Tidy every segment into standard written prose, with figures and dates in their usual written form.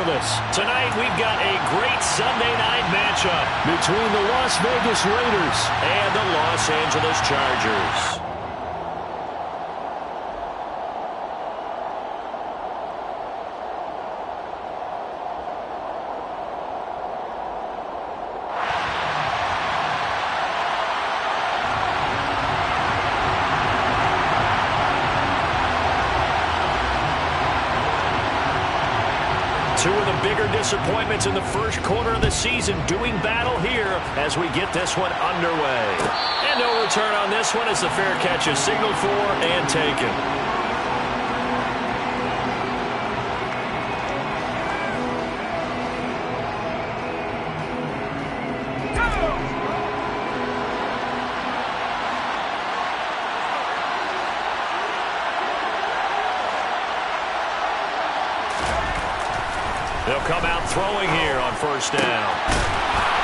with us. Tonight, we've got a great Sunday night matchup between the Las Vegas Raiders and the Los Angeles Chargers. Two of the bigger disappointments in the first quarter of the season doing battle here as we get this one underway. And no return on this one as the fair catch is signaled for and taken. They'll come out throwing here on first down.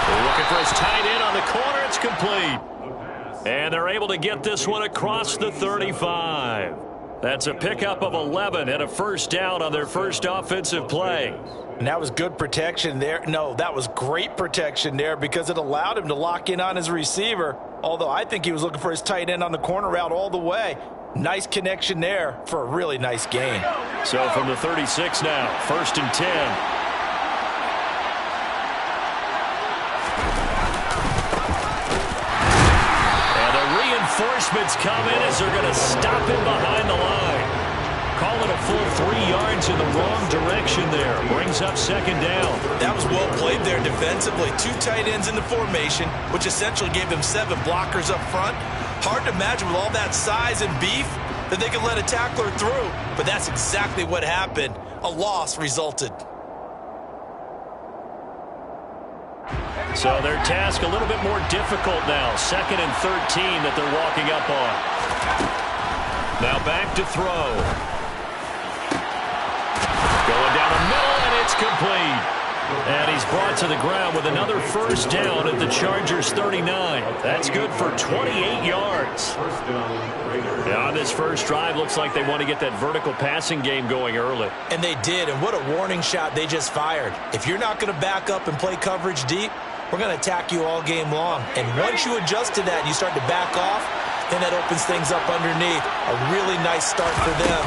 They're looking for his tight end on the corner. It's complete. And they're able to get this one across the 35. That's a pickup of 11 and a first down on their first offensive play. And that was good protection there. No, that was great protection there because it allowed him to lock in on his receiver. Although I think he was looking for his tight end on the corner route all the way. Nice connection there for a really nice gain. So from the 36 now, first and 10. And the reinforcements come in as they're going to stop him behind the line. Call it a full 3 yards in the wrong direction there. Brings up second down. That was well played there defensively. 2 tight ends in the formation, which essentially gave them 7 blockers up front. Hard to imagine with all that size and beef that they could let a tackler through, but that's exactly what happened. A loss resulted. So their task a little bit more difficult now. Second and 13 that they're walking up on. Now back to throw. Going down the middle, and it's complete. And he's brought to the ground with another first down at the Chargers 39. That's good for 28 yards. Now on this first drive, looks like they want to get that vertical passing game going early. And they did, and what a warning shot they just fired. If you're not going to back up and play coverage deep, we're going to attack you all game long. And once you adjust to that and you start to back off, then that opens things up underneath. A really nice start for them.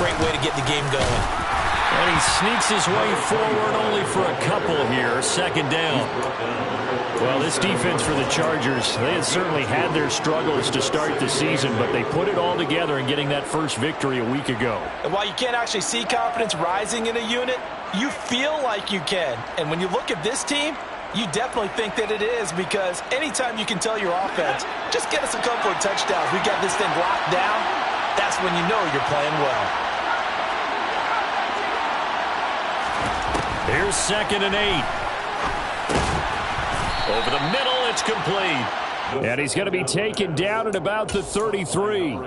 Great way to get the game going. And he sneaks his way forward only for a couple here. Second down. Well, this defense for the Chargers, they had certainly had their struggles to start the season, but they put it all together in getting that first victory a week ago. And while you can't actually see confidence rising in a unit, you feel like you can. And when you look at this team, you definitely think that it is, because anytime you can tell your offense, just get us a couple of touchdowns, we got this thing locked down, that's when you know you're playing well. Here's second and 8. Over the middle, it's complete. And he's going to be taken down at about the 33.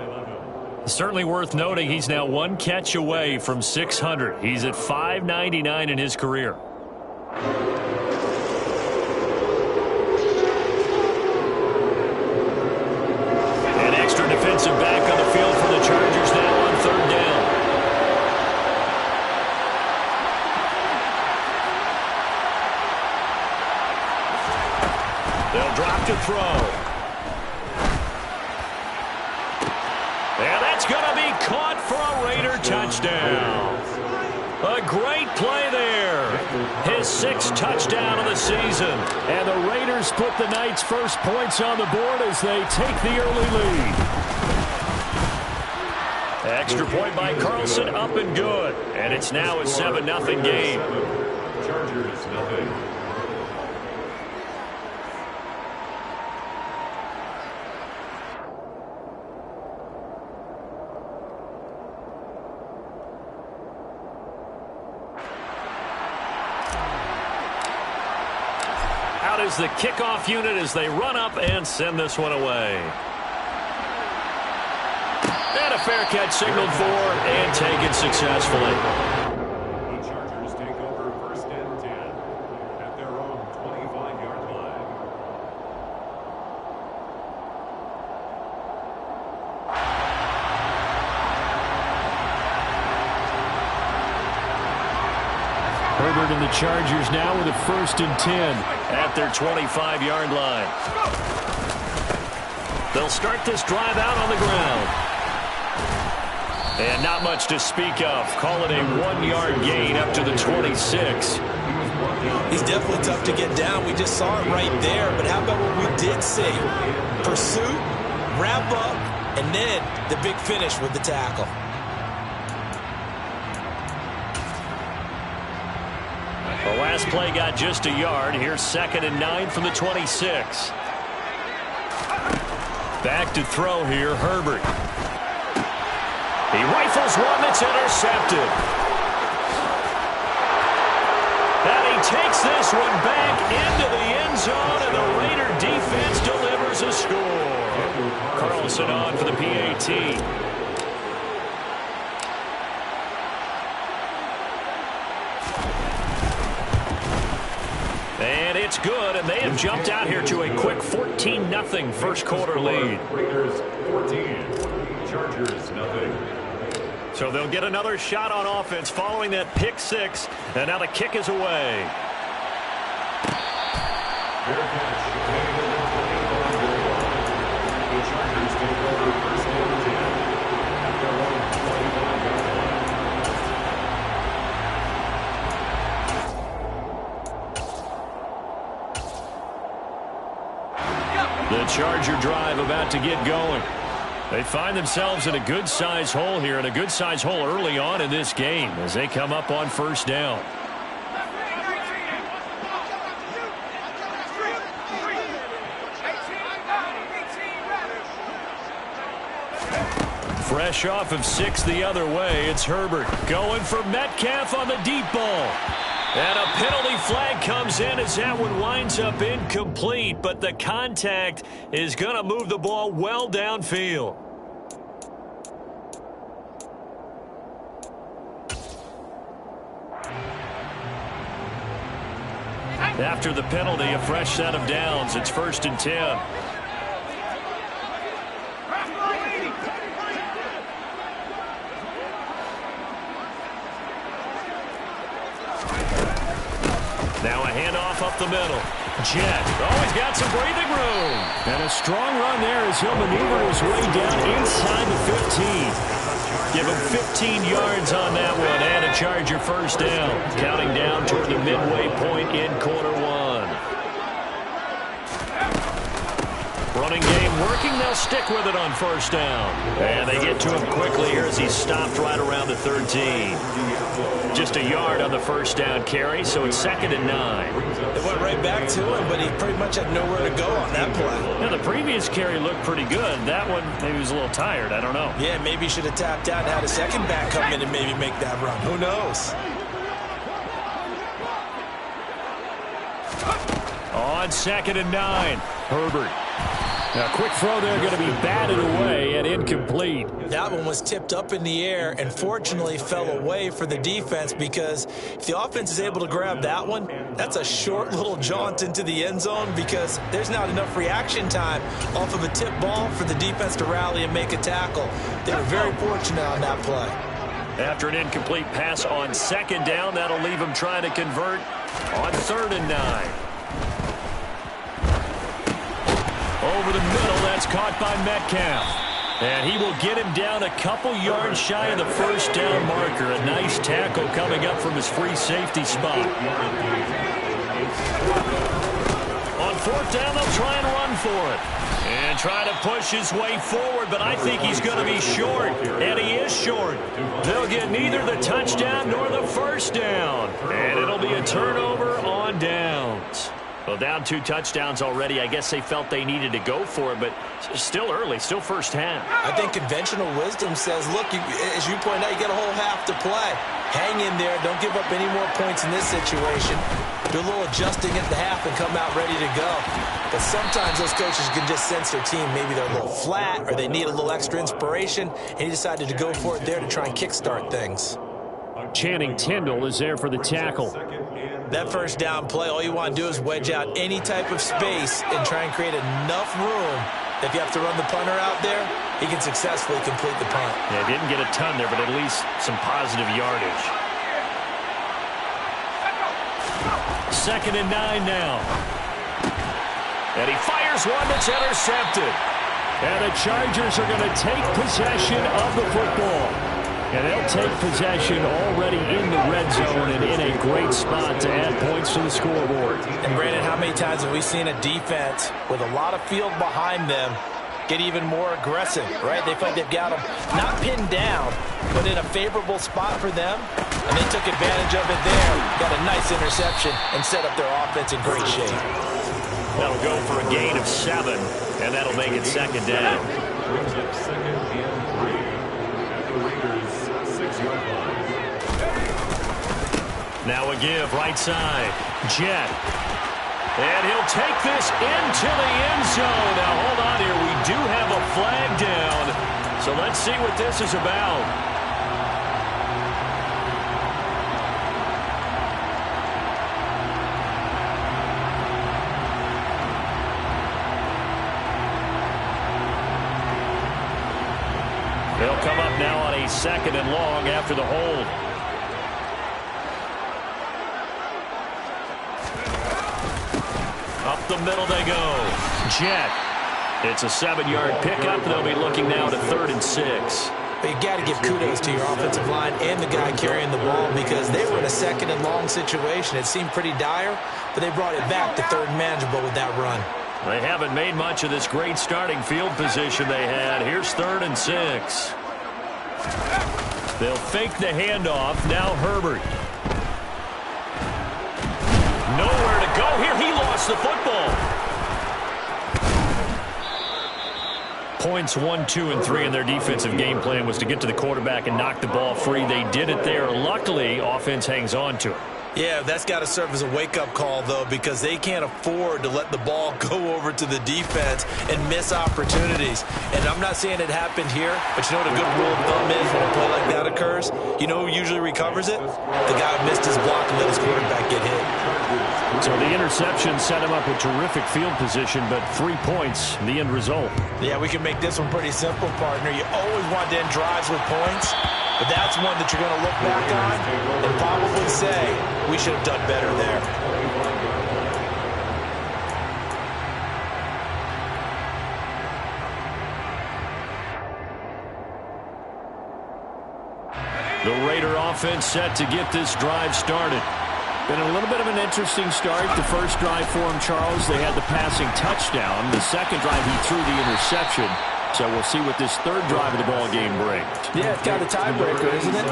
Certainly worth noting, he's now 1 catch away from 600. He's at 599 in his career. An extra defensive back on the field for the Chargers now on third down. They'll drop to throw. And that's going to be caught for a Raider touchdown. A great play there. His 6th touchdown of the season. And the Raiders put the Knights' first points on the board as they take the early lead. Extra point by Carlson, up and good. And it's now a 7-0 game. Chargers, nothing. Is the kickoff unit as they run up and send this one away. And a fair catch signaled for and taken successfully. The Chargers take over first and 10 at their own 25-yard line. Herbert and the Chargers now with a 1st and 10 at their 25-yard line. They'll start this drive out on the ground. And not much to speak of. Call it a 1-yard gain up to the 26. He's definitely tough to get down. We just saw it right there. But how about what we did see? Pursuit, wrap up, and then the big finish with the tackle. The last play got just a yard. Here's 2nd and 9 from the 26. Back to throw here, Herbert. He rifles one that's intercepted. And he takes this one back into the end zone, and the Raider defense delivers a score. Carlson on for the PAT. And it's good, and they have jumped out here to a quick 14-0 first quarter lead. Raiders 14, Chargers nothing. So they'll get another shot on offense following that pick 6, and now the kick is away. Fair catch. The Chargers take over 1st and 10 at their own 25-yard line. The Charger drive about to get going. They find themselves in a good-sized hole here, and a good-sized hole early on in this game as they come up on 1st down. Fresh off of 6 the other way, it's Herbert going for Metcalf on the deep ball. And a penalty flag comes in as that one winds up incomplete, but the contact is going to move the ball well downfield. After the penalty, a fresh set of downs. It's 1st and 10. Now a handoff up the middle. Jet. Oh, he's got some breathing room. And a strong run there as he'll maneuver his way down inside the 15. Give him 15 yards on that one and a Charger 1st down. Counting down toward the midway point in quarter 1. Running game working. They'll stick with it on 1st down. And they get to him quickly here as he's stopped right around the 13. Just a yard on the 1st down carry, so it's 2nd and 9. It went right back to him, but he pretty much had nowhere to go on that play. Now, the previous carry looked pretty good. That one, maybe he was a little tired. I don't know. Yeah, maybe he should have tapped out and had a second back come in and maybe make that run. Who knows? On 2nd and 9, Herbert. Now, quick throw there, going to be batted away and incomplete. That one was tipped up in the air and fortunately fell away for the defense, because if the offense is able to grab that one, that's a short little jaunt into the end zone, because there's not enough reaction time off of a tip ball for the defense to rally and make a tackle. They were very fortunate on that play. After an incomplete pass on 2nd down, that'll leave him trying to convert on 3rd and 9. Over the middle, that's caught by Metcalf. And he will get him down a couple yards shy of the 1st down marker. A nice tackle coming up from his free safety spot. On 4th down, they'll try and run for it. And try to push his way forward, but I think he's going to be short. And he is short. They'll get neither the touchdown nor the 1st down. And it'll be a turnover on downs. Well, down 2 touchdowns already. I guess they felt they needed to go for it, but still early, still 1st half. I think conventional wisdom says, look, as you point out, you got a whole half to play. Hang in there. Don't give up any more points in this situation. Do a little adjusting at the half and come out ready to go. But sometimes those coaches can just sense their team. Maybe they're a little flat or they need a little extra inspiration, and he decided to go for it there to try and kickstart things. Channing Tindall is there for the tackle. That 1st down play, all you want to do is wedge out any type of space and try and create enough room. If you have to run the punter out there, he can successfully complete the punt. Yeah, didn't get a ton there, but at least some positive yardage. 2nd and 9 now. And he fires one that's intercepted. And the Chargers are going to take possession of the football. And they'll take possession already in the red zone and in a great spot to add points to the scoreboard. And Brandon, how many times have we seen a defense with a lot of field behind them get even more aggressive, right? They feel like they've got them not pinned down, but in a favorable spot for them. And they took advantage of it there. Got a nice interception and set up their offense in great shape. That'll go for a gain of 7, and that'll make it 2nd down. Brings up 2nd and 3 at the Raiders' 6-yard line. Now a give, right side. Jet. And he'll take this into the end zone. Now hold on here. We do have a flag down. So let's see what this is about. They'll come up now on a 2nd and long after the hold. Up the middle they go. Jet. It's a 7-yard pickup. They'll be looking now to 3rd and 6. But you got to give kudos to your offensive line and the guy carrying the ball because they were in a 2nd and long situation. It seemed pretty dire, but they brought it back to 3rd and manageable with that run. They haven't made much of this great starting field position they had. Here's 3rd and 6. They'll fake the handoff. Now Herbert. Nowhere to go here. He lost the football. Points 1, 2, and 3 in their defensive game plan was to get to the quarterback and knock the ball free. They did it there. Luckily, offense hangs on to it. Yeah, that's got to serve as a wake-up call, though, because they can't afford to let the ball go over to the defense and miss opportunities. And I'm not saying it happened here, but you know what a good rule of thumb is when a play like that occurs? You know who usually recovers it? The guy who missed his block and let his quarterback get hit. So the interception set him up with terrific field position, but 3 points, the end result. Yeah, we can make this one pretty simple, partner. You always want to end drives with points. But that's one that you're going to look back on and probably say, we should have done better there. The Raider offense set to get this drive started. Been a little bit of an interesting start. The first drive for him, Charles, they had the passing touchdown. The second drive, he threw the interception. So we'll see what this 3rd drive of the ball game brings. Yeah, it's kind of a tiebreaker, isn't it?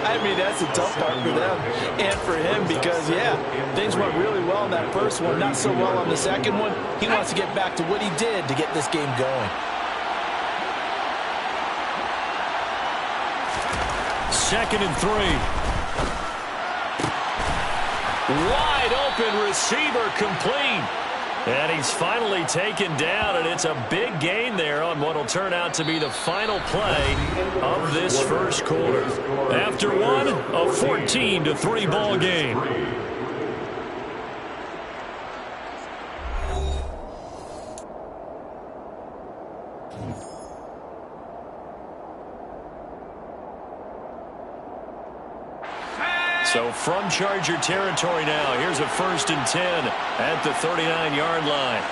I mean, that's a tough part for them and for him because, yeah, things went really well in that first one, not so well on the second one. He wants to get back to what he did to get this game going. 2nd and 3. Wide open receiver complete. And he's finally taken down, and it's a big gain there on what will turn out to be the final play of this first quarter. After one, a 14-3 ball game. So from Charger territory now, here's a 1st and 10 at the 39-yard line.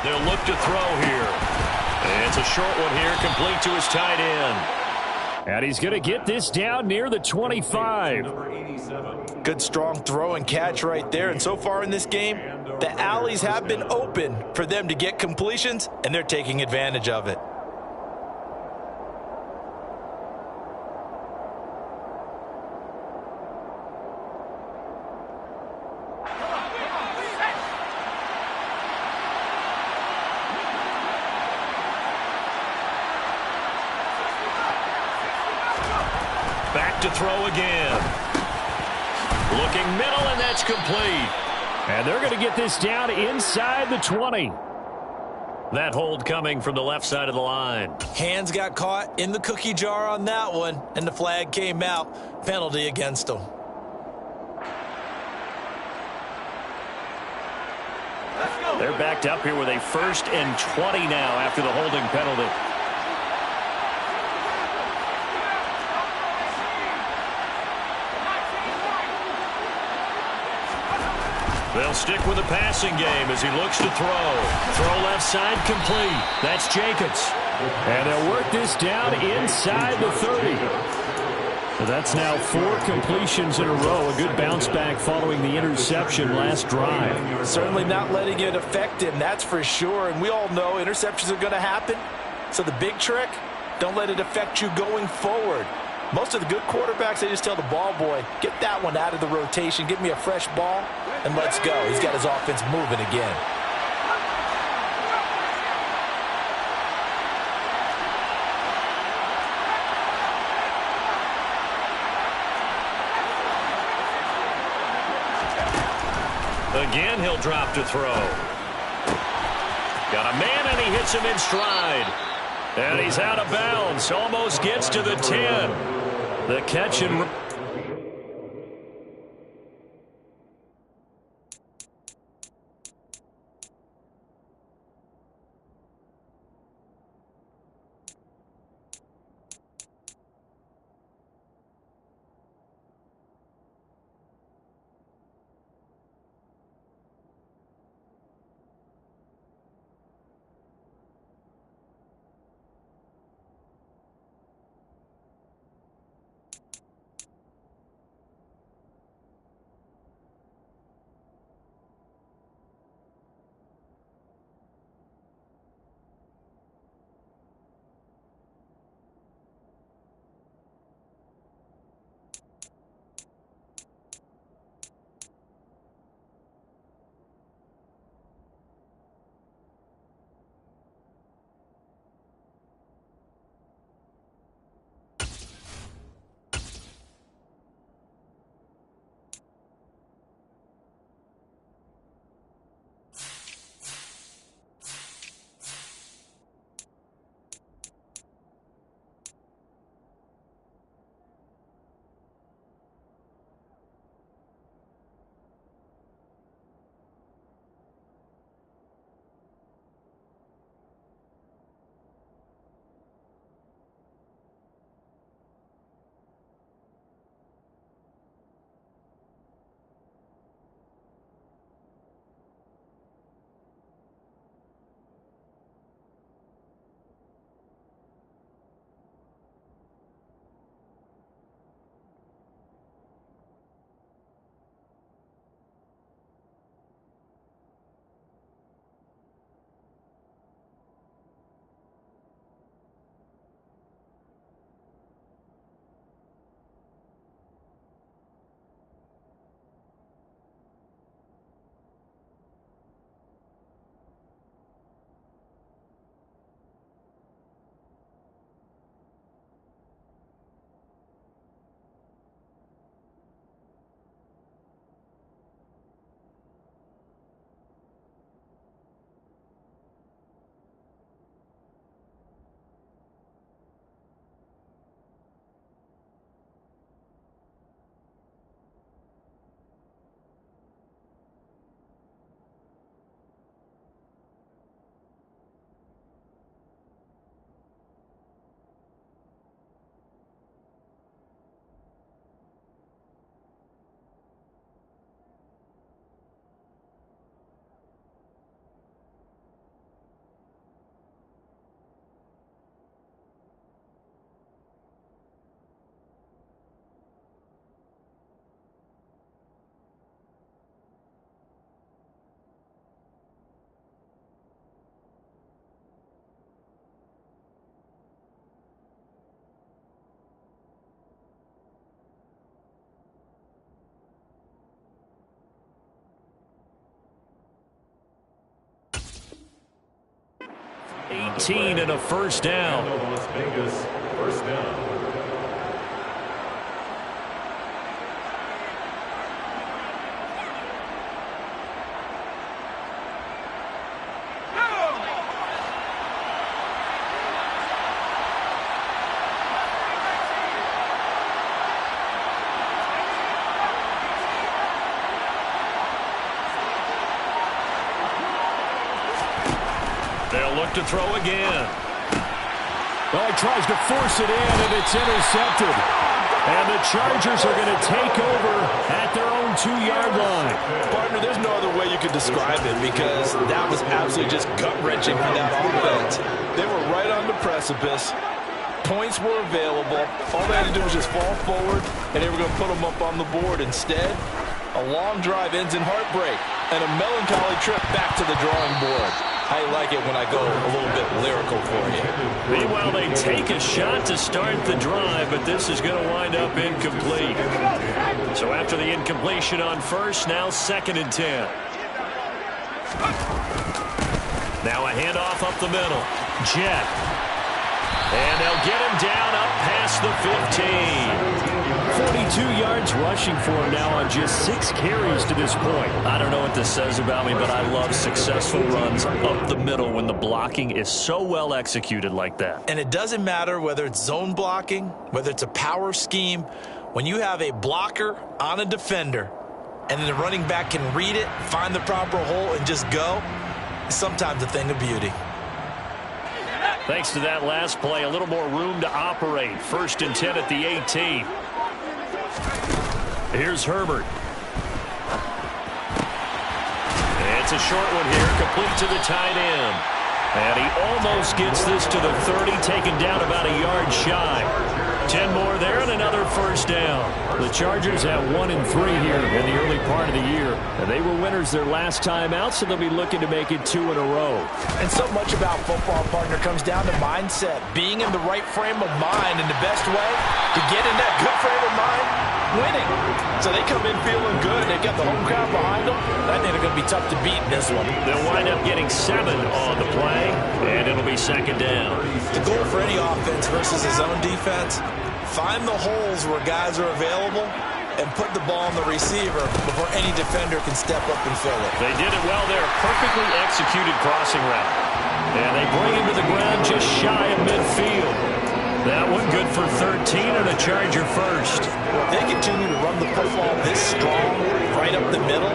They'll look to throw here. And it's a short one here, complete to his tight end. And he's going to get this down near the 25. Number 87. Good strong throw and catch right there. And so far in this game, the alleys have been open for them to get completions, and they're taking advantage of it. Back to throw again. Looking middle, and that's complete. And they're going to get this down inside the 20. That hold coming from the left side of the line. Hands got caught in the cookie jar on that one, and the flag came out. Penalty against them. They're backed up here with a 1st and 20 now after the holding penalty. They'll stick with the passing game as he looks to throw. Throw left side complete. That's Jacobs. And they'll work this down inside the 30. So that's now 4 completions in a row. A good bounce back following the interception last drive. Certainly not letting it affect him, that's for sure. And we all know interceptions are going to happen. So the big trick, don't let it affect you going forward. Most of the good quarterbacks, they just tell the ball boy, get that one out of the rotation, give me a fresh ball, and let's go. He's got his offense moving again. Again, he'll drop to throw. Got a man, and he hits him in stride. And he's out of bounds. Almost gets to the 10. The catch and... and a first down. Las Vegas, first down. have to throw again. Well, he tries to force it in, and it's intercepted. And the Chargers are going to take over at their own 2-yard line. Partner, there's no other way you could describe it because that was absolutely just gut-wrenching for that offense. They were right on the precipice. Points were available. All they had to do was just fall forward, and they were going to put them up on the board. Instead, a long drive ends in heartbreak and a melancholy trip back to the drawing board. I like it when I go a little bit lyrical for you. Meanwhile, they take a shot to start the drive, but this is going to wind up incomplete. So after the incompletion on first, now 2nd and 10. Now a handoff up the middle. Jet. And they'll get him down up past the 15. 42 yards rushing for him now on just 6 carries to this point. I don't know what this says about me, but I love successful runs up the middle when the blocking is so well executed like that. And it doesn't matter whether it's zone blocking, whether it's a power scheme. When you have a blocker on a defender and then the running back can read it, find the proper hole, and just go, it's sometimes a thing of beauty. Thanks to that last play, a little more room to operate. 1st and 10 at the 18. Here's Herbert. It's a short one here, complete to the tight end. And he almost gets this to the 30, taken down about a yard shy. 10 more there and another 1st down. The Chargers at 1-3 here in the early part of the year. And they were winners their last time out, so they'll be looking to make it 2 in a row. And so much about football, partner, comes down to mindset. Being in the right frame of mind, and the best way to get in that good frame of mind, winning. So they come in feeling good. They've got the home crowd behind them. I think they're going to be tough to beat in this one. They'll wind up getting 7 on the play, and it'll be 2nd down. The goal for any offense versus his own defense, find the holes where guys are available and put the ball on the receiver before any defender can step up and fill it. They did it well there. Perfectly executed crossing route. And they bring him to the ground just shy of midfield. That one good for 13 and a Charger first. Well, if they continue to run the football this strong, right up the middle,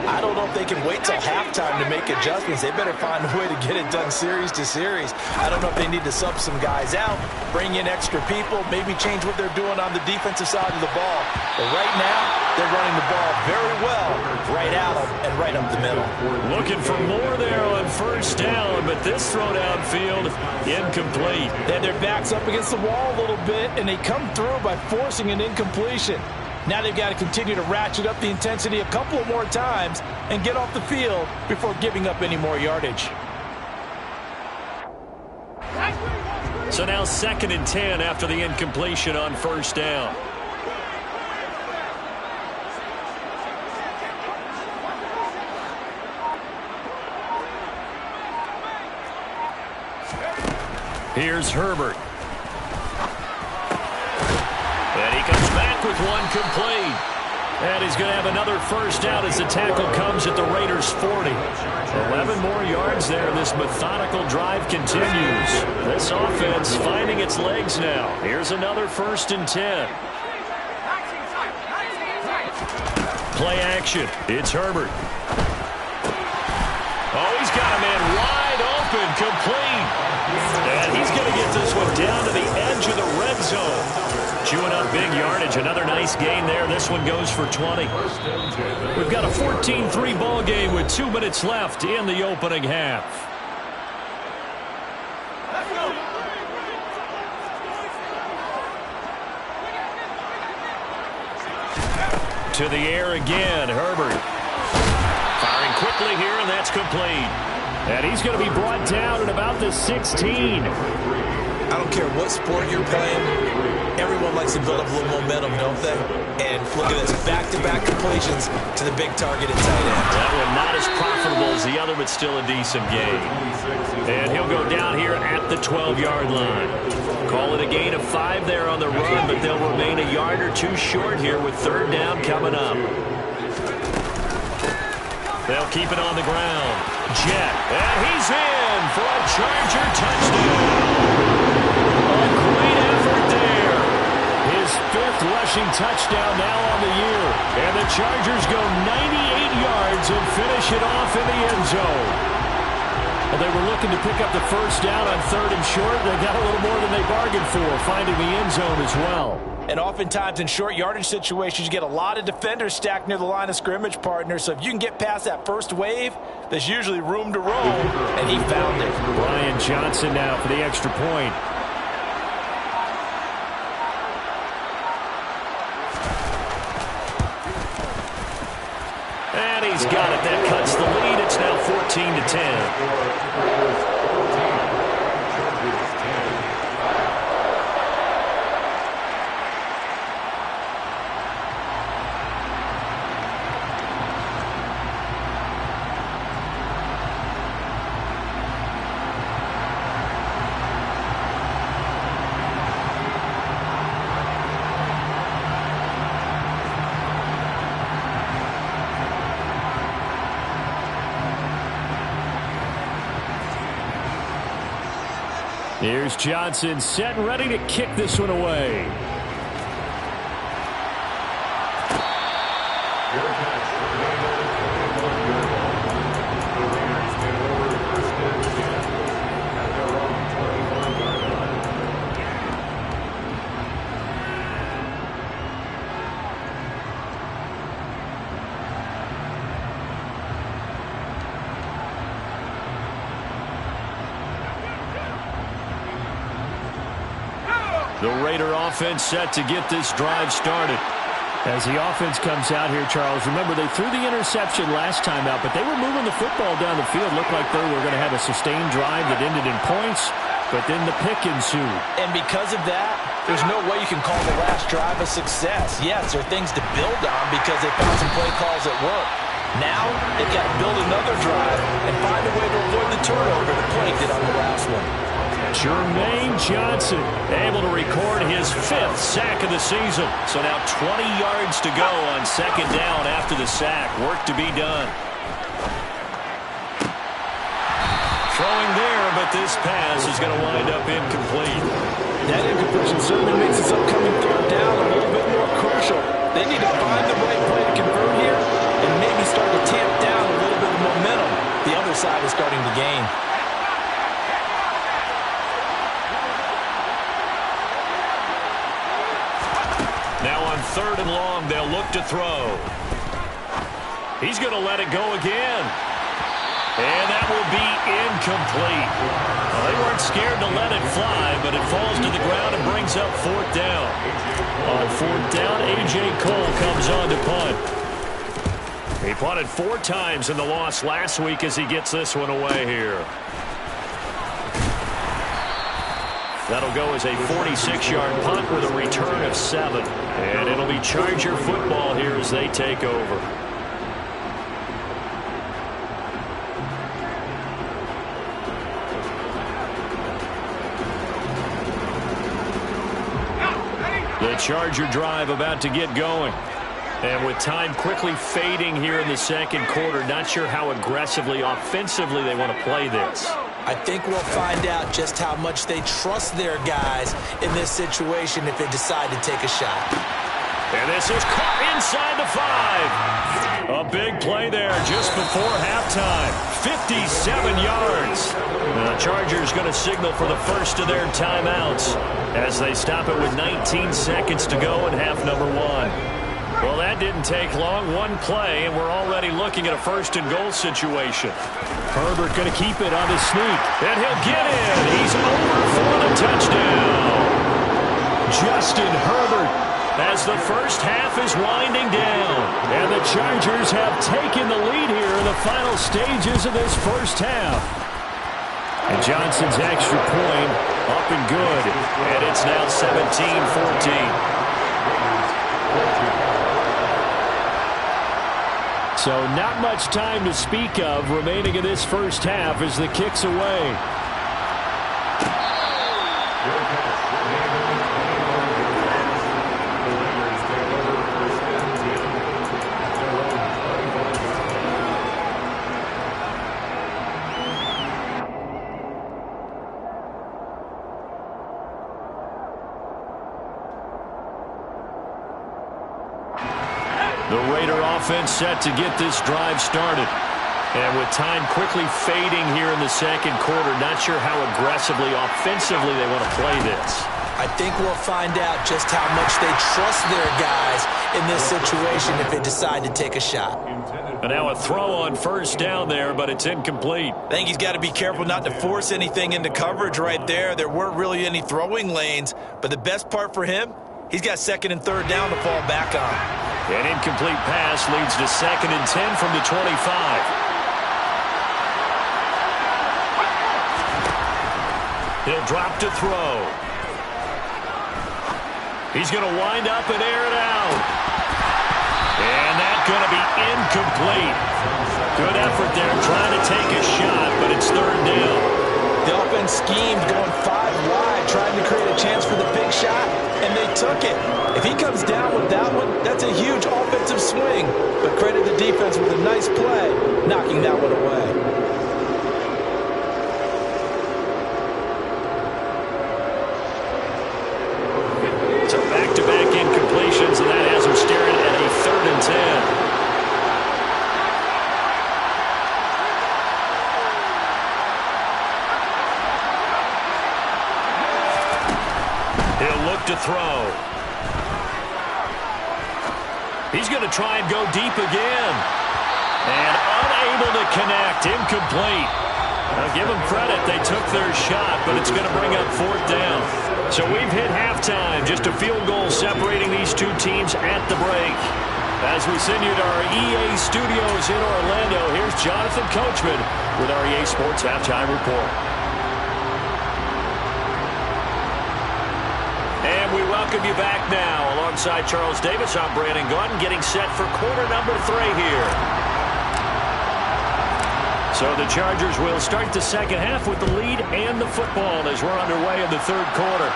I don't know if they can wait till halftime to make adjustments. They better find a way to get it done series to series. I don't know if they need to sub some guys out, bring in extra people, maybe change what they're doing on the defensive side of the ball. But right now, they're running the ball very well right at them and right up the middle. Looking for more there on 1st down, but this throw downfield incomplete. They had their backs up against the wall a little bit, and they come through by forcing an incompletion. Now they've got to continue to ratchet up the intensity a couple of more times and get off the field before giving up any more yardage. So now 2nd and 10 after the incompletion on 1st down. Here's Herbert. And he comes back with one complete. And he's going to have another 1st down as the tackle comes at the Raiders' 40. 11 more yards there. This methodical drive continues. This offense finding its legs now. Here's another 1st and 10. Play action. It's Herbert. Oh, he's got a man wide open, complete. And he's going to get this one down to the edge of the red zone. Chewing up big yardage. Another nice gain there. This one goes for 20. We've got a 14-3 ball game with 2 minutes left in the opening half. To the air again, Herbert. Firing quickly here, and that's complete. And he's going to be brought down at about the 16. I don't care what sport you're playing. Everyone likes to build up a little momentum, don't they? And look at this, back-to-back completions to the big target at tight end. That one not as profitable as the other, but still a decent gain. And he'll go down here at the 12-yard line. Call it a gain of 5 there on the run, but they'll remain a yard or 2 short here with 3rd down coming up. They'll keep it on the ground. Jet, and he's in for a Charger touchdown. A great effort there. His 5th rushing touchdown now on the year. And the Chargers go 98 yards and finish it off in the end zone. Well, they were looking to pick up the first down on 3rd and short. They got a little more than they bargained for, finding the end zone as well. And oftentimes in short yardage situations, you get a lot of defenders stacked near the line of scrimmage, partner. So if you can get past that first wave, there's usually room to roam, and he found it. Brian Johnson now for the extra point. And he's got it. That cuts the lead. It's now 14-10. Here's Johnson set and ready to kick this one away. The Raider offense set to get this drive started. As the offense comes out here, Charles, remember they threw the interception last time out, but they were moving the football down the field. Looked like they were going to have a sustained drive that ended in points, but then the pick ensued. And because of that, there's no way you can call the last drive a success. Yes, there are things to build on because they found some play calls that work. Now, they've got to build another drive and find a way to avoid the turnover the play did on the last one. Jermaine Johnson able to record his 5th sack of the season. So now 20 yards to go on 2nd down after the sack. Work to be done. Throwing there, but this pass is going to wind up incomplete. That incompletion certainly makes this upcoming 3rd down a little bit more crucial. They need to find the right play to convert here and maybe start to tamp down a little bit of momentum. The other side is starting to gain. Now on 3rd and long, they'll look to throw. He's going to let it go again. And that will be incomplete. Well, they weren't scared to let it fly, but it falls to the ground and brings up 4th down. On 4th down, A.J. Cole comes on to punt. He punted 4 times in the loss last week as he gets this one away here. That'll go as a 46-yard punt with a return of 7. And it'll be Charger football here as they take over. The Charger drive about to get going. And with time quickly fading here in the 2nd quarter, not sure how aggressively, offensively they want to play this. I think we'll find out just how much they trust their guys in this situation if they decide to take a shot. And this is caught inside the 5. A big play there just before halftime. 57 yards. The Chargers going to signal for the first of their timeouts as they stop it with 19 seconds to go in half number 1. Well, that didn't take long. One play, and we're already looking at a 1st and goal situation. Herbert going to keep it on his sneak. And he'll get in. He's over for the touchdown. Justin Herbert as the first half is winding down. And the Chargers have taken the lead here in the final stages of this first half. And Johnson's extra point up and good. And it's now 17-14. So not much time to speak of remaining in this first half as the kick's away. The Raider offense set to get this drive started. And with time quickly fading here in the second quarter, not sure how aggressively, offensively they want to play this. I think we'll find out just how much they trust their guys in this situation if they decide to take a shot. And now a throw on first down there, but it's incomplete. I think he's got to be careful not to force anything into coverage right there. There weren't really any throwing lanes, but the best part for him, he's got second and third down to fall back on. An incomplete pass leads to second and 10 from the 25. He'll drop to throw. He's going to wind up and air it out. And that's going to be incomplete. Good effort there trying to take a shot, but it's third down. The offense schemed going 5 wide, trying to create a chance for the big shot, and they took it. If he comes down with that one, that's a huge offensive swing. But credit the defense with a nice play, knocking that one away. So back-to-back incompletions, and that has him staring at a third and 10. He'll look to throw. He's going to try and go deep again. And unable to connect. Incomplete. Now give them credit. They took their shot, but it's going to bring up fourth down. So we've hit halftime. Just a field goal separating these two teams at the break. As we send you to our EA studios in Orlando, here's Jonathan Coachman with our EA Sports Halftime Report. And we welcome you back now. Alongside Charles Davis, I'm Brandon Gaudin, getting set for quarter number 3 here. So the Chargers will start the second half with the lead and the football as we're underway in the third quarter.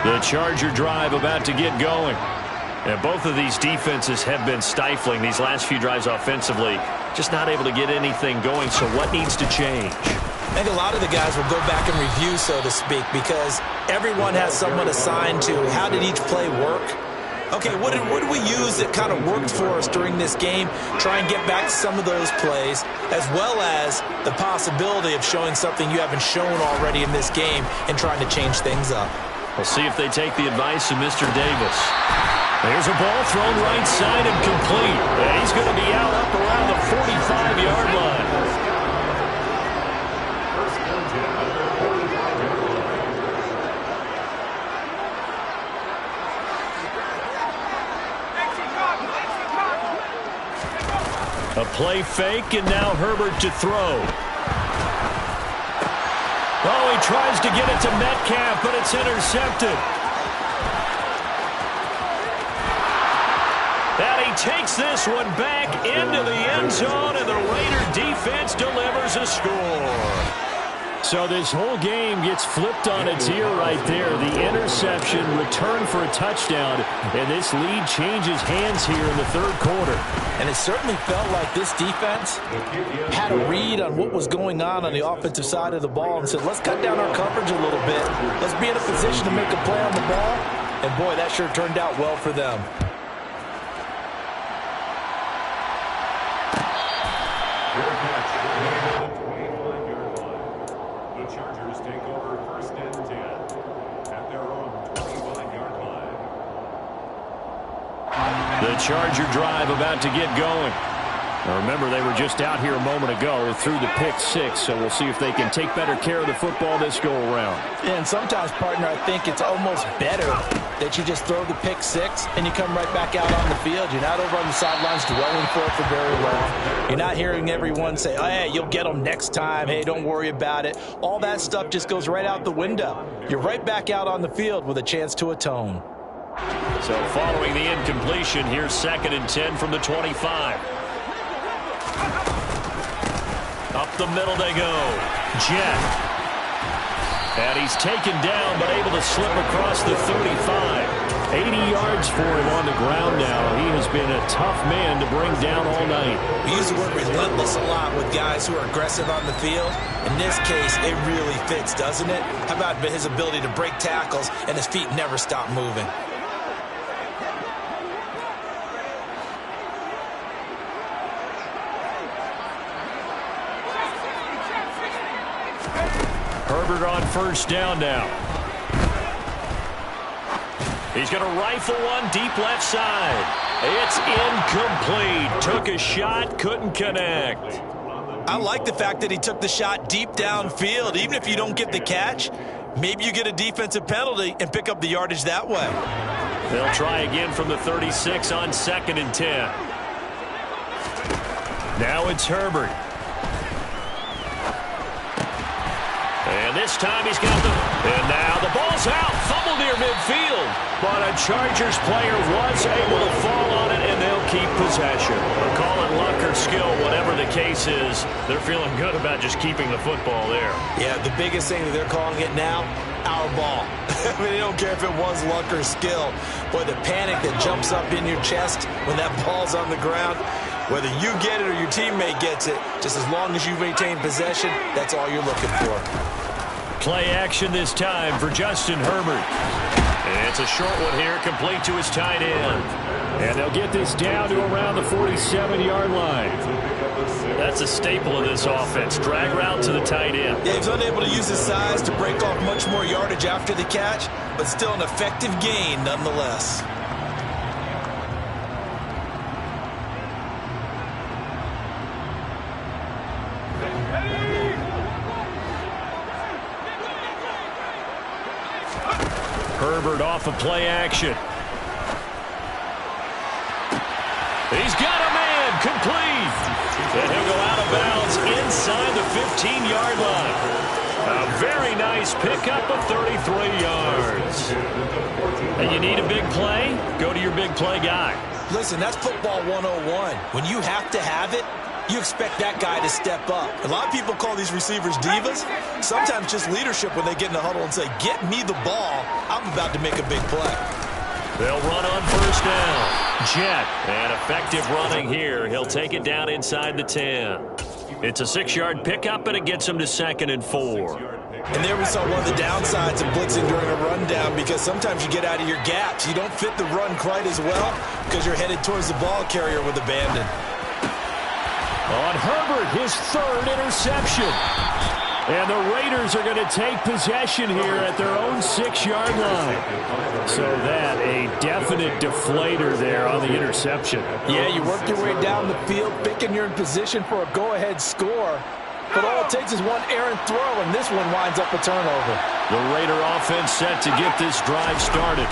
The Charger drive about to get going. And both of these defenses have been stifling these last few drives offensively. Just not able to get anything going. So what needs to change? I think a lot of the guys will go back and review, so to speak, because everyone has someone assigned to how did each play work. Okay, what did we use that kind of worked for us during this game? Try and get back to some of those plays, as well as the possibility of showing something you haven't shown already in this game and trying to change things up. We'll see if they take the advice of Mr. Davis. There's a ball thrown right side and complete. And he's going to be out up around the 45-yard line. A play fake, and now Herbert to throw. Oh, he tries to get it to Metcalf, but it's intercepted. And he takes this one back into the end zone, and the Raider defense delivers a score. So this whole game gets flipped on its ear right there. The interception, return for a touchdown, and this lead changes hands here in the third quarter. And it certainly felt like this defense had a read on what was going on the offensive side of the ball and said, let's cut down our coverage a little bit. Let's be in a position to make a play on the ball. And, boy, that sure turned out well for them. The Charger drive about to get going. Now remember, they were just out here a moment ago through the pick 6, so we'll see if they can take better care of the football this go-around. Yeah, and sometimes, partner, I think it's almost better that you just throw the pick 6 and you come right back out on the field. You're not over on the sidelines dwelling for it for very long. You're not hearing everyone say, oh, hey, you'll get them next time. Hey, don't worry about it. All that stuff just goes right out the window. You're right back out on the field with a chance to atone. So following the incompletion, here's second and 10 from the 25. Up the middle they go. Jet. And he's taken down, but able to slip across the 35. 80 yards for him on the ground now. He has been a tough man to bring down all night. We use the word relentless a lot with guys who are aggressive on the field. In this case, it really fits, doesn't it? How about his ability to break tackles and his feet never stop moving? Herbert on first down now. He's going to rifle one deep left side. It's incomplete. Took a shot, couldn't connect. I like the fact that he took the shot deep downfield. Even if you don't get the catch, maybe you get a defensive penalty and pick up the yardage that way. They'll try again from the 36 on 2nd and 10. Now it's Herbert. And this time he's got the... And now the ball's out. Fumble near midfield. But a Chargers player was able to fall on it, and they'll keep possession. They'll call it luck or skill, whatever the case is. They're feeling good about just keeping the football there. Yeah, the biggest thing that they're calling it now, our ball. I mean, they don't care if it was luck or skill. Boy, the panic that jumps up in your chest when that ball's on the ground, whether you get it or your teammate gets it, just as long as you maintain possession, that's all you're looking for. Play action this time for Justin Herbert. And it's a short one here, complete to his tight end. And they'll get this down to around the 47-yard line. That's a staple of this offense. Drag route to the tight end. Yeah, he's unable to use his size to break off much more yardage after the catch, but still an effective gain nonetheless. Herbert off of play action. He's got a man, complete. And he'll go out of bounds inside the 15-yard line. A very nice pickup of 33 yards. And you need a big play? Go to your big play guy. Listen, that's football 101. When you have to have it, you expect that guy to step up. A lot of people call these receivers divas. Sometimes just leadership when they get in the huddle and say, get me the ball. I'm about to make a big play. They'll run on first down. Jet. And effective running here. He'll take it down inside the 10. It's a 6-yard pickup, and it gets him to 2nd and 4. And there we saw one of the downsides of blitzing during a rundown, because sometimes you get out of your gaps. You don't fit the run quite as well because you're headed towards the ball carrier with abandon. On Herbert, his 3rd interception. And the Raiders are going to take possession here at their own 6-yard line. So that a definite deflator there on the interception. Yeah, you work your way down the field, thinking you're in position for a go-ahead score. But all it takes is one errant throw, and this one winds up a turnover. The Raider offense set to get this drive started.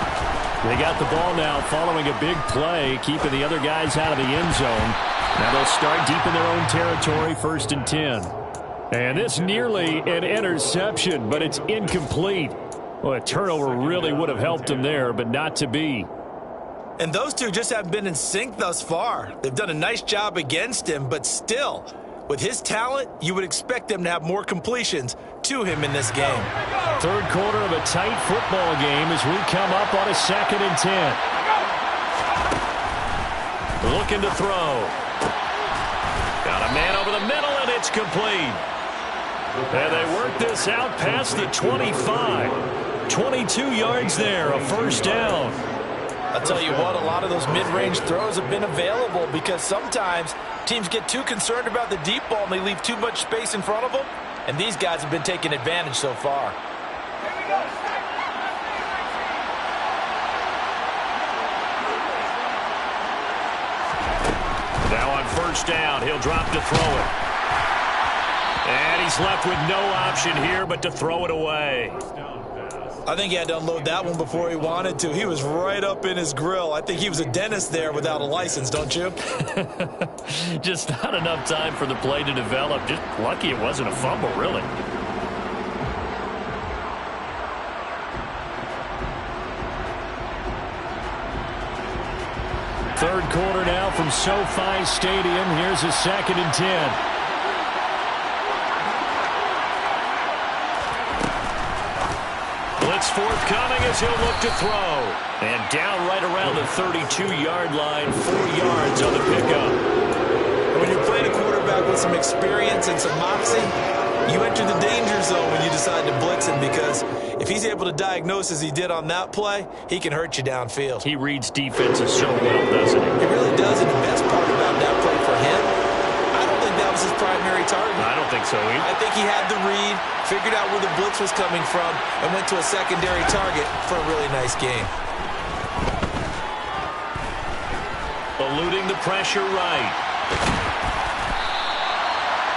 They got the ball now following a big play, keeping the other guys out of the end zone. Now they'll start deep in their own territory, 1st and 10. And this nearly an interception, but it's incomplete. Well, a turnover really would have helped them there, but not to be. And those two just haven't been in sync thus far. They've done a nice job against him, but still, with his talent, you would expect them to have more completions to him in this game. 3rd quarter of a tight football game as we come up on a 2nd and 10. Looking to throw. Got a man over the middle, and it's complete. And they work this out past the 25. 22 yards there, a 1st down. I'll tell you what, a lot of those mid-range throws have been available because sometimes teams get too concerned about the deep ball and they leave too much space in front of them. And these guys have been taking advantage so far. Now on 1st down, he'll drop to throw it. And he's left with no option here but to throw it away. I think he had to unload that one before he wanted to. He was right up in his grill. I think he was a dentist there without a license, don't you? Just not enough time for the play to develop. Just lucky it wasn't a fumble, really. Third quarter now from SoFi Stadium. Here's a 2nd and 10. forthcoming as he'll look to throw. And down right around the 32-yard line, 4 yards on the pickup. When you're playing a quarterback with some experience and some moxie, you enter the danger zone when you decide to blitz him, because if he's able to diagnose as he did on that play, he can hurt you downfield. He reads defenses so well, doesn't he? He really does, and the best part about that play for him, I don't think that was his primary target. I don't think so either. I think he had the read, figured out where the blitz was coming from, and went to a secondary target for a really nice game. Eluding the pressure right.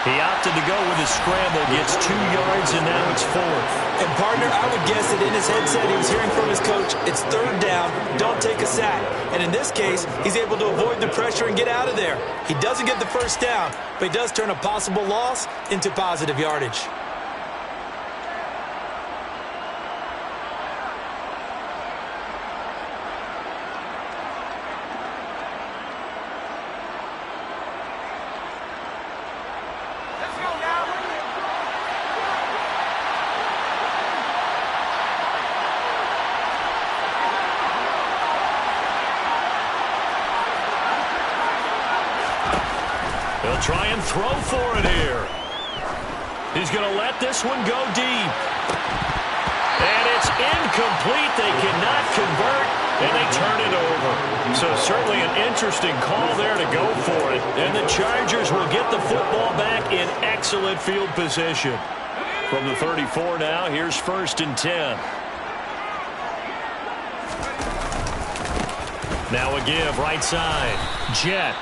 He opted to go with his scramble, gets 2 yards, and now it's 4th. And, partner, I would guess that in his headset he was hearing from his coach, it's 3rd down, don't take a sack. And in this case, he's able to avoid the pressure and get out of there. He doesn't get the 1st down, but he does turn a possible loss into positive yardage. Try and throw for it here. He's going to let this one go deep. And it's incomplete. They cannot convert, and they turn it over. So certainly an interesting call there to go for it. And the Chargers will get the football back in excellent field position. From the 34 now, here's 1st and 10. Now a give, right side. Jet.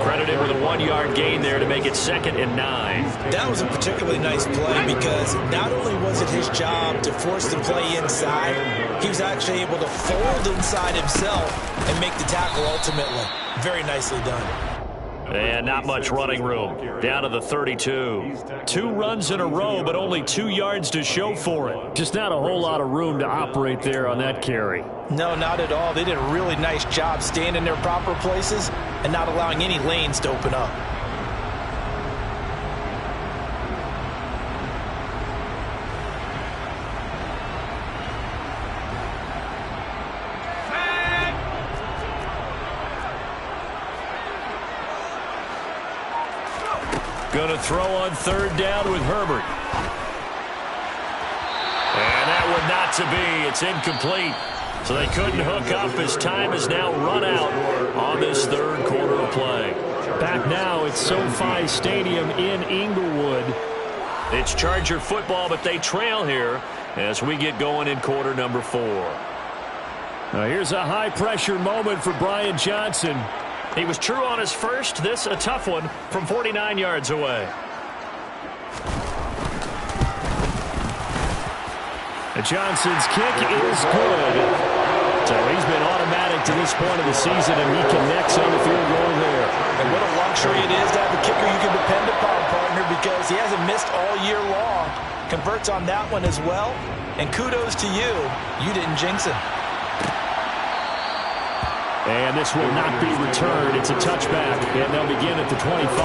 Credited with a 1-yard gain there to make it 2nd and 9. That was a particularly nice play because not only was it his job to force the play inside, he was actually able to fold inside himself and make the tackle ultimately. Very nicely done. And not much running room. Down to the 32. 2 runs in a row, but only 2 yards to show for it. Just not a whole lot of room to operate there on that carry. No, not at all. They did a really nice job staying in their proper places and not allowing any lanes to open up. Going to throw on 3rd down with Herbert. And that one not to be. It's incomplete. So they couldn't hook up as time has now run out on this 3rd quarter of play. Back now, it's SoFi Stadium in Inglewood. It's Charger football, but they trail here as we get going in quarter number 4. Now here's a high-pressure moment for Brian Johnson. He was true on his first. This a tough one from 49 yards away. And Johnson's kick is good. So he's been automatic to this point of the season, and he connects on the field goal there. And what a luxury it is to have a kicker you can depend upon, partner, because he hasn't missed all year long. Converts on that one as well. And kudos to you. You didn't jinx him. And this will not be returned. It's a touchback, and they'll begin at the 25.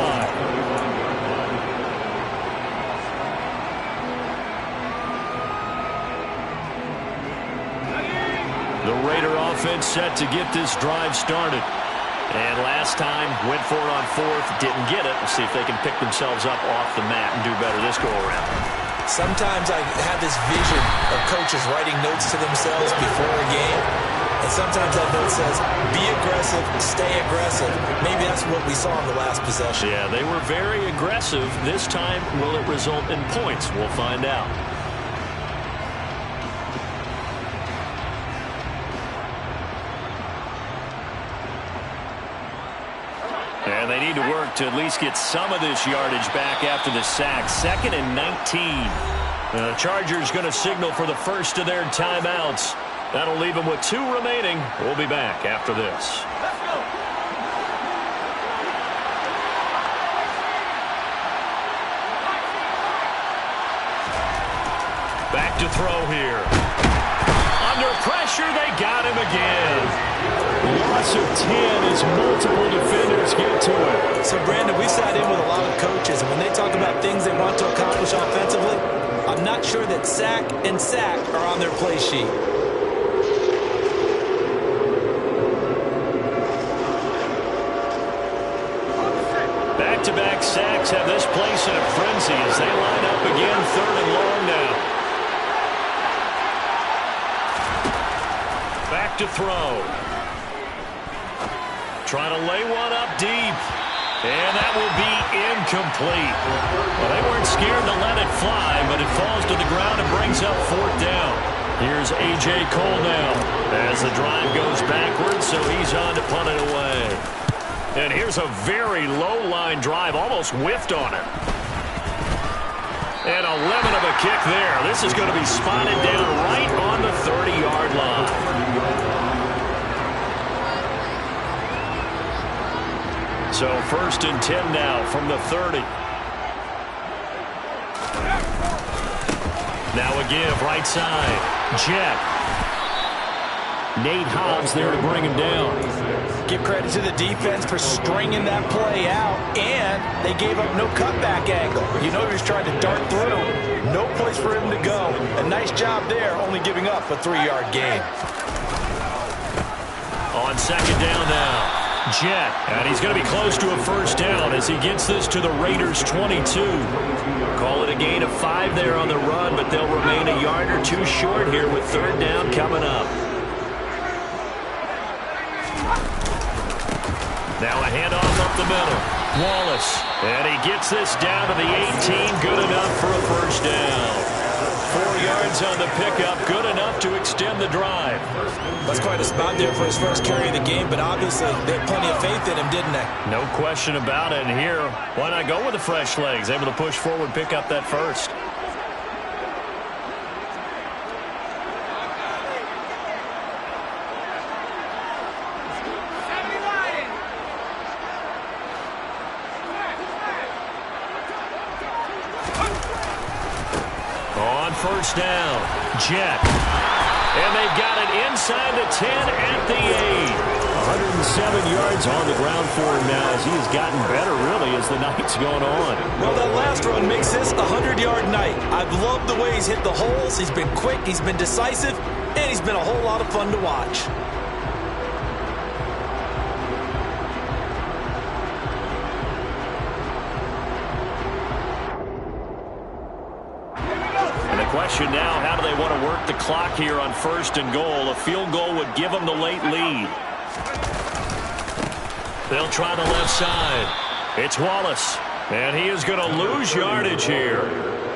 The Raider offense set to get this drive started. And last time, went for it on 4th, didn't get it. We'll see if they can pick themselves up off the mat and do better this go-around. Sometimes I have this vision of coaches writing notes to themselves before a game. And sometimes that note says, be aggressive, stay aggressive. Maybe that's what we saw in the last possession. Yeah, they were very aggressive. This time, will it result in points? We'll find out. And they need to work to at least get some of this yardage back after the sack. 2nd and 19. The Chargers going to signal for the first of their timeouts. That'll leave them with 2 remaining. We'll be back after this. Let's go. Back to throw here. Under pressure, they got him again. Loss of 10 as multiple defenders get to it. So, Brandon, we sat in with a lot of coaches, and when they talk about things they want to accomplish offensively, I'm not sure that sack and sack are on their play sheet. Back-to-back sacks have this place in a frenzy as they line up again, 3rd and long now. Back to throw. Trying to lay one up deep. And that will be incomplete. Well, they weren't scared to let it fly, but it falls to the ground and brings up 4th down. Here's A.J. Cole now as the drive goes backwards, so he's on to punt it away. And here's a very low-line drive, almost whiffed on it. And a lemon of a kick there. This is going to be spotted down right on the 30-yard line. So 1st and 10 now from the 30. Now a give, right side. Jet. Nate Hobbs there to bring him down. Give credit to the defense for stringing that play out, and they gave up no cutback angle. You know he was trying to dart through. No place for him to go. A nice job there, only giving up a 3-yard gain. On 2nd down now. Jet, and he's going to be close to a 1st down as he gets this to the Raiders' 22. Call it a gain of 5 there on the run, but they'll remain a yard or 2 short here with 3rd down coming up. Now a handoff up the middle. Wallace, and he gets this down to the 18, good enough for a 1st down. 4 yards on the pickup, good enough to extend the drive. That's quite a spot there for his first carry of the game, but obviously they had plenty of faith in him, didn't they? No question about it. And here, why not go with the fresh legs? Able to push forward, pick up that 1st. On 1st down, Jet. And they've got it inside the 10 at the 8. 107 yards on the ground for him now as he has gotten better, really, as the night's going on. Well, that last run makes this a 100-yard night. I've loved the way he's hit the holes. He's been quick, he's been decisive, and he's been a whole lot of fun to watch. Question now, how do they want to work the clock here on 1st and goal? A field goal would give them the late lead. They'll try the left side. It's Wallace, and he is going to lose yardage here.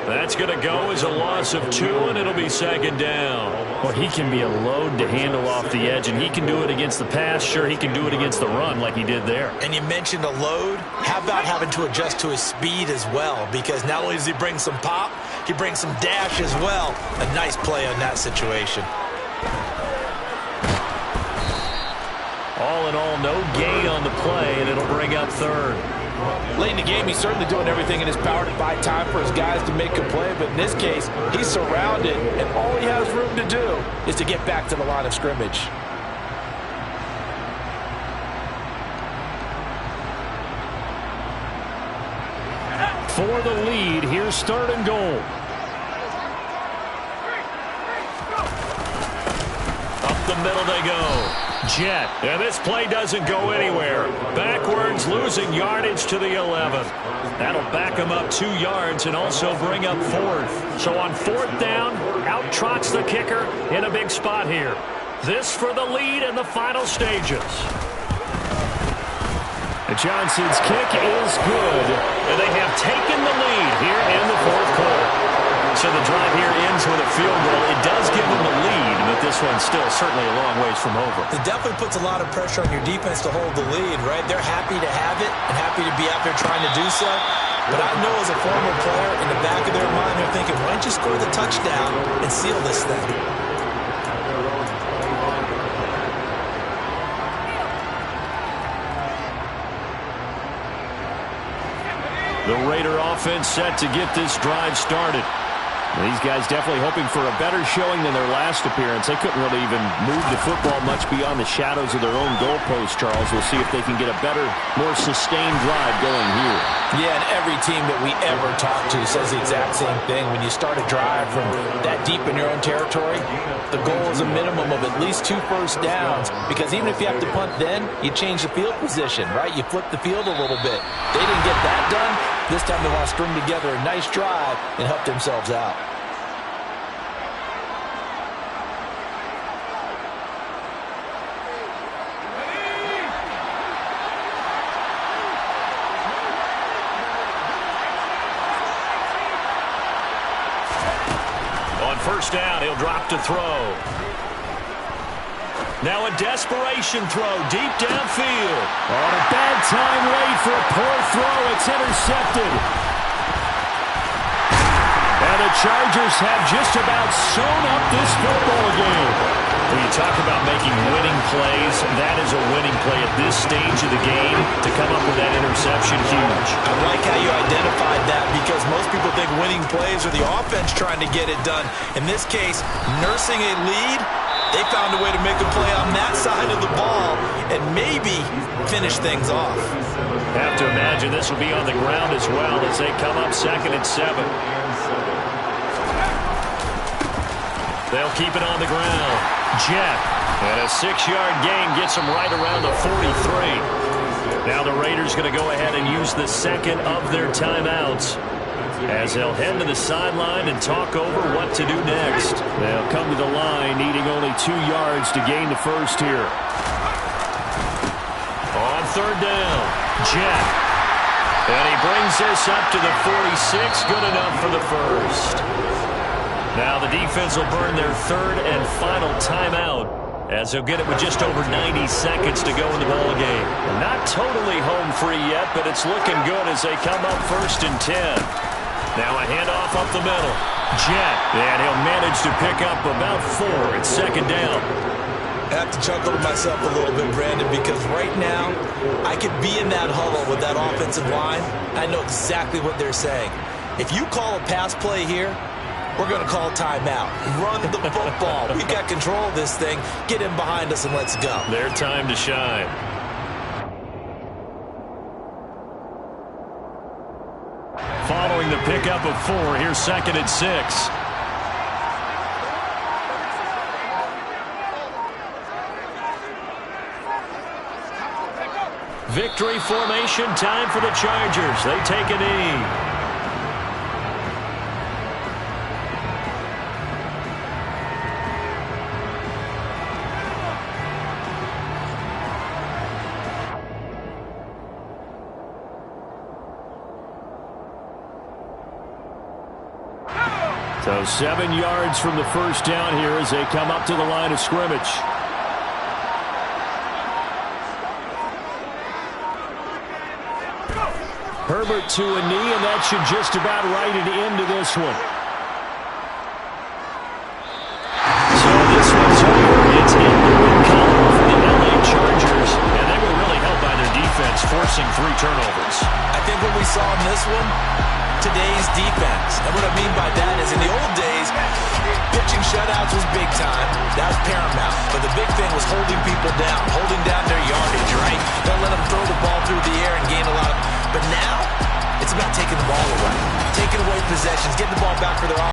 That's going to go as a loss of 2, and it'll be 2nd down. Well, he can be a load to handle off the edge, and he can do it against the pass. Sure, he can do it against the run like he did there. And you mentioned a load. How about having to adjust to his speed as well? Because not only does he bring some pop, he brings some dash as well. A nice play on that situation. All in all, no gain on the play, and it'll bring up 3rd. Late in the game, he's certainly doing everything in his power to buy time for his guys to make a play, but in this case, he's surrounded, and all he has room to do is to get back to the line of scrimmage. For the lead, here's 3rd and goal. Up the middle they go. Jet, and this play doesn't go anywhere. Backwards, losing yardage to the 11. That'll back him up 2 yards and also bring up 4th. So on 4th down, out trots the kicker in a big spot here. This for the lead in the final stages. Johnson's kick is good. And they have taken the lead here in the 4th quarter. So the drive here ends with a field goal. It does give them a lead, but this one's still certainly a long ways from over. It definitely puts a lot of pressure on your defense to hold the lead, right? They're happy to have it and happy to be out there trying to do so. But I know as a former player, in the back of their mind, they're thinking, why don't you score the touchdown and seal this thing? The Raider offense set to get this drive started. These guys definitely hoping for a better showing than their last appearance. They couldn't really even move the football much beyond the shadows of their own goalpost, Charles. We'll see if they can get a better, more sustained drive going here. Yeah, and every team that we ever talk to says the exact same thing. When you start a drive from that deep in your own territory, the goal is a minimum of at least 2 first downs, because even if you have to punt then, you change the field position, right? You flip the field a little bit. They didn't get that done. This time they want to string together a nice drive and help themselves out. On first down, he'll drop to throw. Now a desperation throw deep downfield. On a bad time late for a poor throw. It's intercepted. And the Chargers have just about sewn up this football game. When you talk about making winning plays, that is a winning play at this stage of the game. To come up with that interception, huge. I like how you identified that, because most people think winning plays are the offense trying to get it done. In this case, nursing a lead, they found a way to make a play on that side of the ball and maybe finish things off. Have to imagine this will be on the ground as well as they come up 2nd and 7. They'll keep it on the ground. Jet, and a 6-yard gain gets them right around the 43. Now the Raiders going to go ahead and use the second of their timeouts, as they'll head to the sideline and talk over what to do next. They'll come to the line needing only 2 yards to gain the first here. On third down, Jet. And he brings this up to the 46. Good enough for the first. Now the defense will burn their third and final timeout, as they'll get it with just over 90 seconds to go in the ball game. Not totally home free yet, but it's looking good as they come up 1st and 10. Now a handoff up the middle. Jet, and he'll manage to pick up about 4 at 2nd down. I have to chuckle to myself a little bit, Brandon, because right now I could be in that huddle with that offensive line. I know exactly what they're saying. If you call a pass play here, we're going to call timeout. Run the football. We got control of this thing. Get in behind us and let's go. Their time to shine. Following the pickup of 4, here's 2nd and 6. Victory formation time for the Chargers. They take a knee. So 7 yards from the first down here as they come up to the line of scrimmage. Herbert to a knee, and that should just about write it into this one. So this one's over. It's in the win column for the LA Chargers, and they were really helped by their defense, forcing 3 turnovers. I think what we saw in this one, today's defense. And what I mean by that is, in the old days, pitching shutouts was big time. That was paramount. But the big thing was holding people down, holding down their yardage, right? Don't let them throw the ball through the air and gain a lot of... But now, it's about taking the ball away, taking away possessions, getting the ball back for their